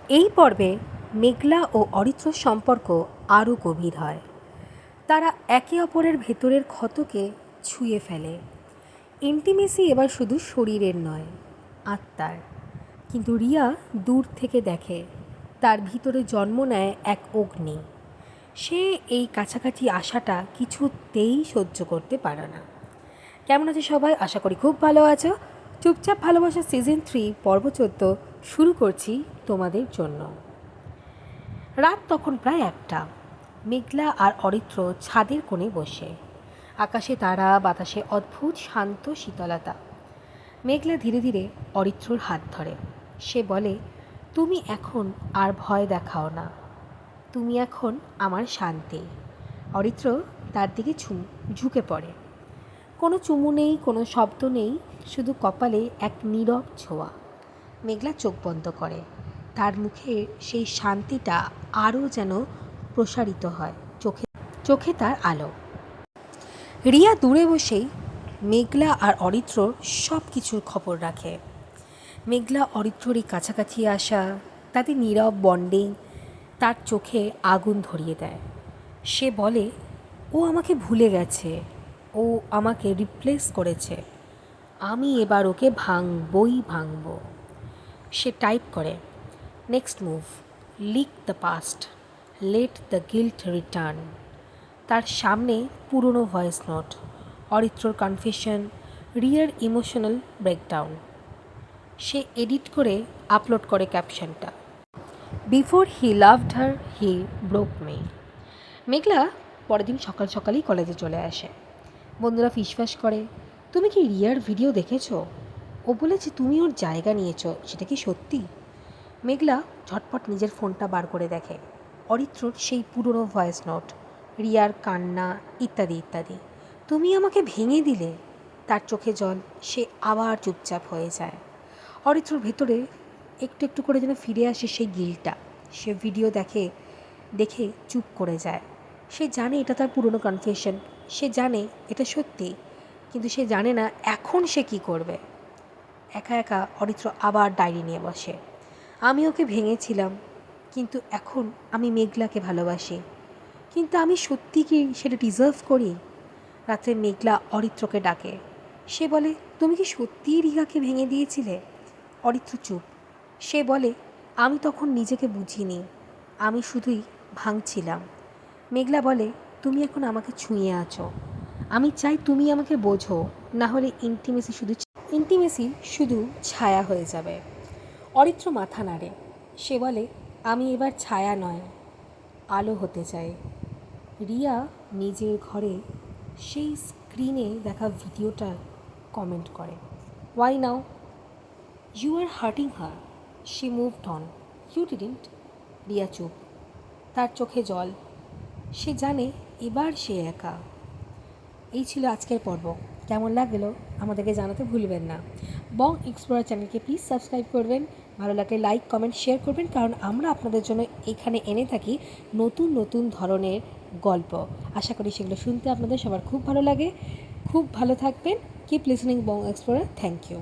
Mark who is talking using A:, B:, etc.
A: এই পর্বে মেঘলা ও অরিত্রর সম্পর্ক আরও গভীর হয়। তারা একে অপরের ভেতরের ক্ষতকে ছুঁয়ে ফেলে। ইন্টিমেসি এবার শুধু শরীরের নয়, আত্মার। কিন্তু রিয়া দূর থেকে দেখে, তার ভিতরে জন্ম নেয় এক অগ্নি। সে এই কাছাকাছি আসাটা কিছুতেই সহ্য করতে পারে না। কেমন আছে সবাই? আশা করি খুব ভালো আছো। চুপচাপ ভালোবাসা সিজন 3 পর্ব 14 শুরু করছি তোমাদের জন্য। রাত তখন প্রায় 1টা। মেঘলা আর অরিত্র ছাদের কোণে বসে। আকাশে তারা, বাতাসে অদ্ভুত শান্ত শীতলতা। মেঘলা ধীরে ধীরে অরিত্রর হাত ধরে। সে বলে, তুমি এখন আর ভয় দেখাও না, তুমি এখন আমার শান্তি। অরিত্র তার দিকে ঝুঁকে পড়ে। কোনো চুমু নেই, কোনো শব্দ নেই, শুধু কপালে এক নীরব ছোঁয়া। মেঘলা চোখ বন্ধ করে। তার মুখে সেই শান্তিটা আরও যেন প্রসারিত হয়। চোখে তার আলো। রিয়া দূরে বসেই মেঘলা আর অরিত্রর সব কিছুর খবর রাখে। মেঘলা অরিত্রর এই কাছাকাছি আসা, তাদের নীরব বন্ডিং তার চোখে আগুন ধরিয়ে দেয়। সে বলে, ও আমাকে ভুলে গেছে, ও আমাকে রিপ্লেস করেছে, আমি এবার ওকে ভাঙব। সে টাইপ করে, next move, leak the past, let the guilt return. তার সামনে পুরনো ভয়েস নোট, অরিত্রর কনফেশন, রিয়ার ইমোশনাল ব্রেকডাউন। সে এডিট করে আপলোড করে ক্যাপশনটা, before he loved her he broke me. Meghla পরের দিন সকাল সকালই কলেজে চলে আসে। বন্ধুরা ফিসফাস করে, তুমি কি রিয়ার ভিডিও দেখেছো? ও বলেছে তুমি ওর জায়গা নিয়েছো, সেটা কি সত্যি? মেঘলা ঝটপট নিজের ফোনটা বার করে দেখে। অরিত্রর সেই পুরনো ভয়েস নোট, রিয়ার কান্না, ইত্যাদি ইত্যাদি। তুমি আমাকে ভেঙে দিলে। তার চোখে জল। সে আবার চুপচাপ হয়ে যায়। অরিত্রর ভেতরে একটু একটু করে যেন ফিরে আসে সেই গিলটা। সে ভিডিও দেখে চুপ করে যায়। সে জানে এটা তার পুরনো কনফেশন, সে জানে এটা সত্যি, কিন্তু সে জানে না এখন সে কি করবে। একা একা অরিত্র আবার ডায়েরি নিয়ে বসে। আমি ওকে ভেঙেছিলাম, কিন্তু এখন আমি মেঘলাকে ভালোবাসি। কিন্তু আমি সত্যি কি সেটা ডিজার্ভ করি? রাত্রে মেঘলা অরিত্রকে ডাকে। সে বলে, তুমি কি সত্যিই রিয়াকে ভেঙে দিয়েছিলে? অরিত্র চুপ। সে বলে, আমি তখন নিজেকে বুঝিনি, আমি শুধুই ভাঙছিলাম। মেঘলা বলে, তুমি এখন আমাকে ছুঁয়ে আছো, আমি চাই তুমি আমাকে বোঝো, না হলে ইন্টিমেসি শুধু ছায়া হয়ে যাবে। অরিত্র মাথা নাড়ে। সে বলে, আমি এবার ছায়া নয়, আলো হতে চাই। রিয়া নিজের ঘরে সেই স্ক্রিনে দেখা ভিডিওটা কমেন্ট করে, why now? You are hurting her, she moved on, you didn't. Riya চুপ, তার চোখে জল। সে জানে এবার সে একা। এই ছিল আজকের পর্ব। কেমন লাগলো আমাদেরকে জানাতে ভুলবেন না। বং এক্সপ্লোরার চ্যানেলকে প্লিজ সাবস্ক্রাইব করবেন। ভালো লাগলে লাইক, কমেন্ট, শেয়ার করবেন, কারণ আমরা আপনাদের জন্য এখানে এনে থাকি নতুন নতুন ধরনের গল্প। আশা করি সেগুলো শুনতে আপনাদের সবার খুব ভালো লাগে। খুব ভালো থাকবেন। Keep listening Bong Explorer. Thank you.